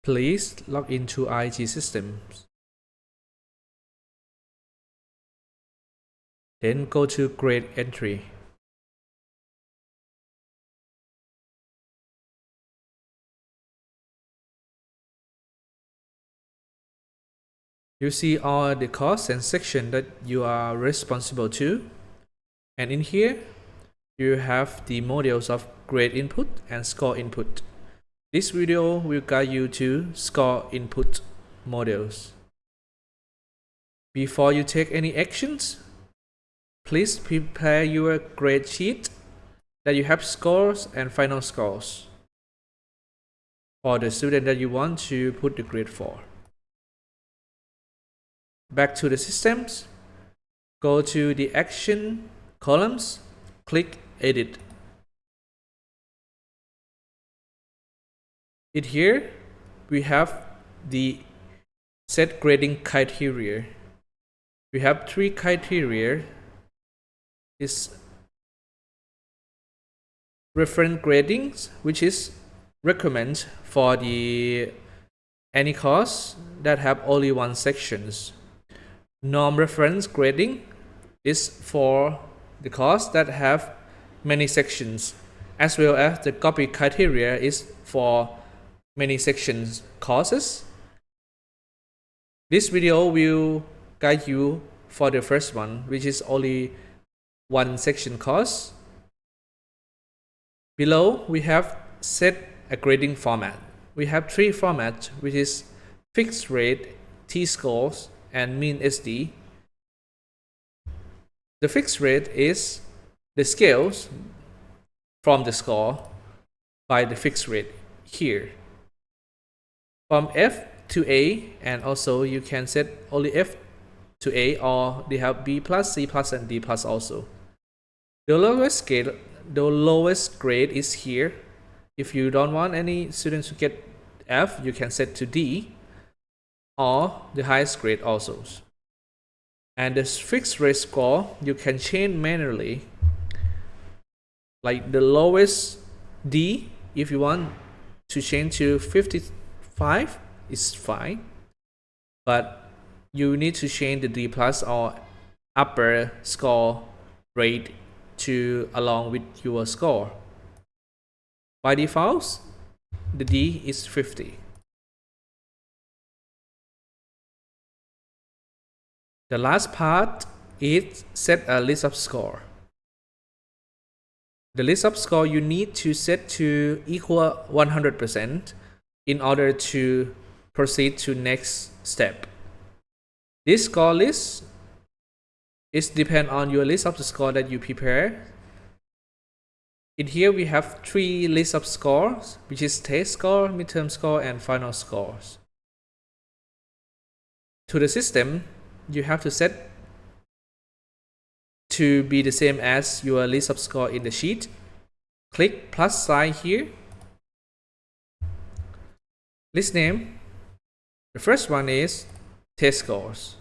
Please log into IIG Systems. Then go to Grade Entry. You see all the course and section that you are responsible to. And in here, you have the modules of grade input and score input. This video will guide you to score input modules. Before you take any actions, please prepare your grade sheet that you have scores and final scores for the student that you want to put the grade for. Back to the systems, go to the action columns, click edit. In here, we have the set grading criteria. We have 3 criteria. Is reference gradings, which is recommend for the any course that have only one sections. Norm reference grading is for the course that have many sections, as well as the copy criteria is for many sections courses. This video will guide you for the first one, which is only one section course. Below, we have set a grading format. We have 3 formats, which is fixed rate, T-scores, and mean SD. The fixed rate is the scales from the score by the fixed rate here. From F to A, and also you can set only F to A, or they have B+, C+, and D+ also. The lowest grade is here. If you don't want any students to get F, you can set to D, or the highest grade also. And the fixed rate score you can change manually. Like the lowest D, if you want to change to 55, is fine. But you need to change the D+ or upper score rate to along with your score. By default, the D is 50. The last part is set a list of score. The list of score you need to set to equal 100% in order to proceed to next step. This score list is depend on your list of the score that you prepare. In here we have 3 lists of scores, which is test score, midterm score, and final scores. To the system, you have to set to be the same as your list of score in the sheet. Click plus sign here. List name. The first one is test scores.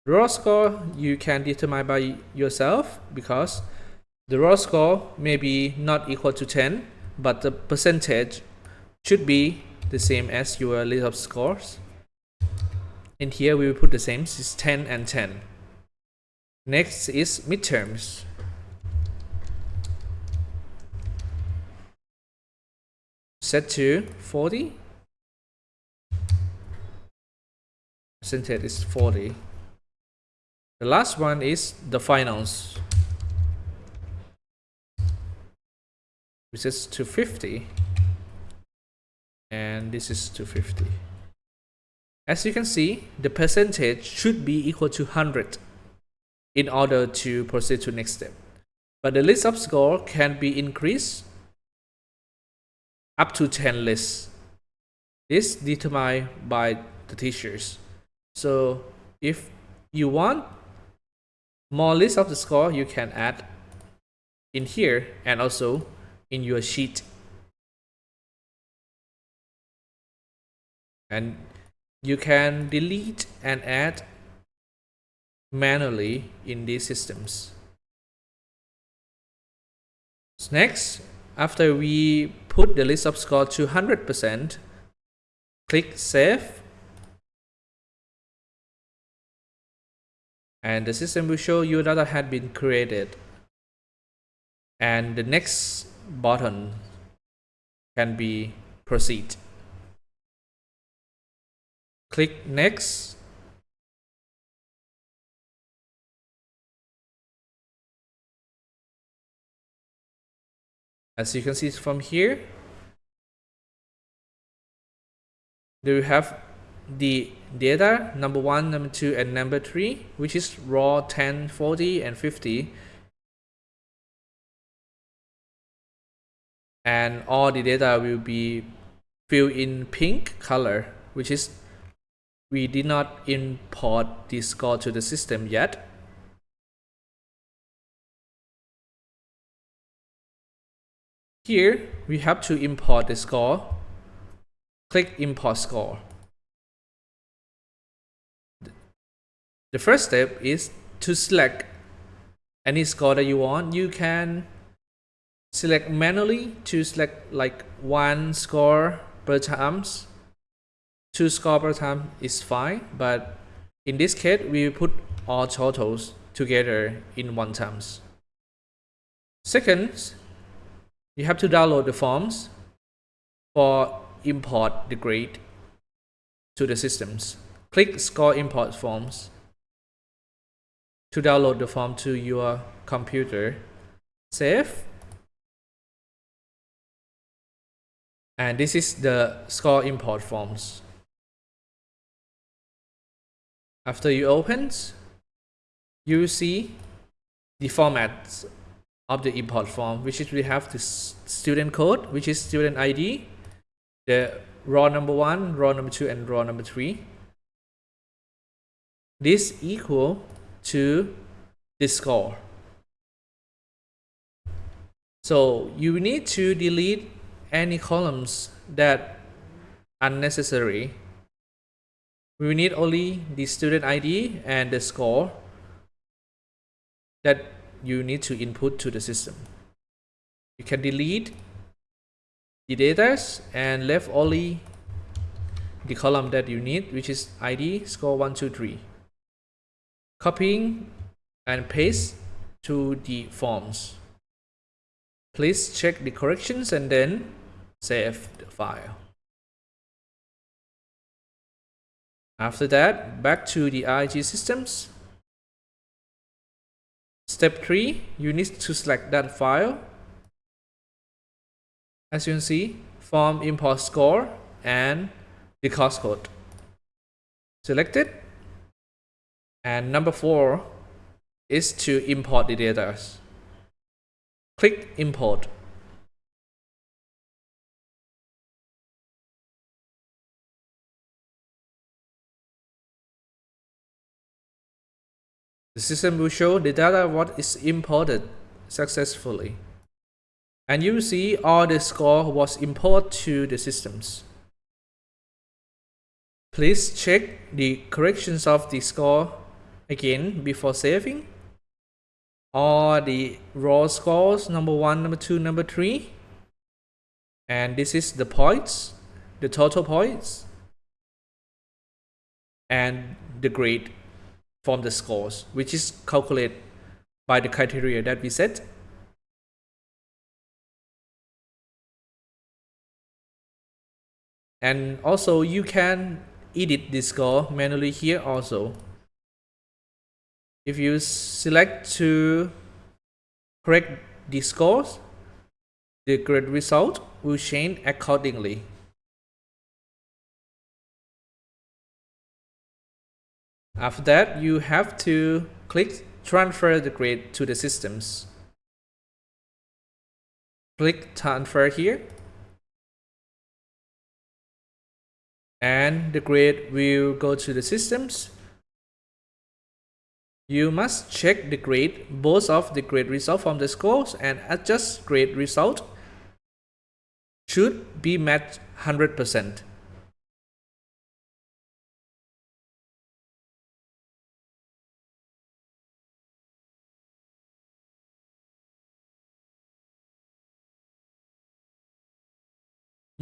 Raw score you can determine by yourself, because the raw score may be not equal to 10, but the percentage should be the same as your list of scores. And here we will put the same, is 10 and 10. Next is midterms. Set to 40. Percentage is 40. The last one is the finals, which is to 50, and this is to 50. As you can see, the percentage should be equal to 100 in order to proceed to next step. But the list of score can be increased up to 10 lists. This determined by the teachers. So if you want more lists of the score, you can add in here and also in your sheet. And you can delete and add manually in these systems. Next, after we put the list of score to 100%, click Save, and the system will show your data had been created. And the next button can be Proceed. Click Next. As you can see from here, there you have the data number 1, number 2, and number 3, which is raw 10, 40, and 50. And all the data will be filled in pink color, which is we did not import the score to the system yet. Here we have to import the score. Click Import Score. The first step is to select any score that you want. You can select manually to select like 1 score per times. 2 score per time is fine, but in this case we put all totals together in 1 times. Second, you have to download the forms for import the grade to the systems. Click Score Import Forms to download the form to your computer. Save. And this is the score import forms. After you open, you will see the formats of the import form, which is we have the student code, which is student ID, the row number 1, row number 2, and row number 3. This equal to the score. So you need to delete any columns that are unnecessary. We need only the student ID and the score that you need to input to the system. You can delete the data and left only the column that you need, which is ID, score 1, 2, 3. Copying and paste to the forms. Please check the corrections and then save the file. After that, back to the IIG systems. Step 3, you need to select that file. As you can see, form import score and the course code. Select it. And number 4 is to import the data. Click Import. The system will show the data what is imported successfully. And you will see all the score was imported to the systems. Please check the corrections of the score again before saving. All the raw scores, number 1, number 2, number 3. And this is the points, the total points, and the grade from the scores, which is calculated by the criteria that we set. And also you can edit the score manually here also. If you select to correct the scores, the grade result will change accordingly. After that, you have to click Transfer the grade to the systems. Click Transfer here. And the grade will go to the systems. You must check the grade, both of the grade result from the scores and adjust grade result should be matched 100%.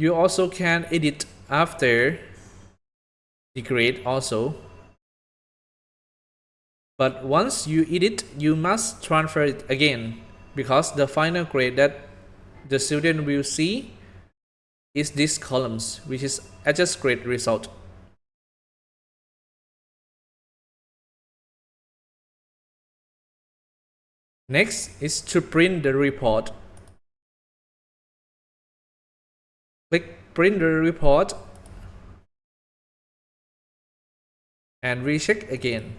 You also can edit after the grade also. But once you edit, you must transfer it again because the final grade that the student will see is these columns, which is adjust grade result. Next is to print the report. Click print the report and recheck again.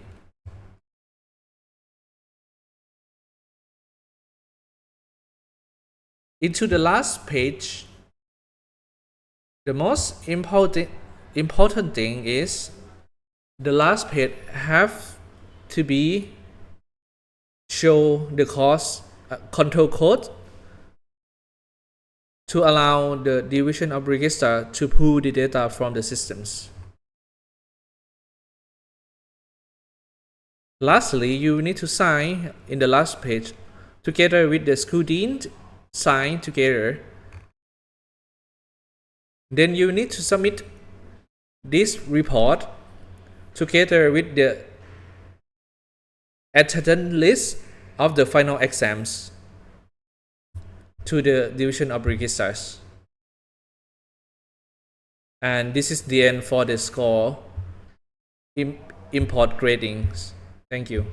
Into the last page, the most important thing is the last page have to be show the course control code to allow the division of register to pull the data from the systems. Lastly, you need to sign in the last page together with the school dean, sign together. Then you need to submit this report together with the attendance list of the final exams to the division of registers. And this is the end for the score import gradings. Thank you.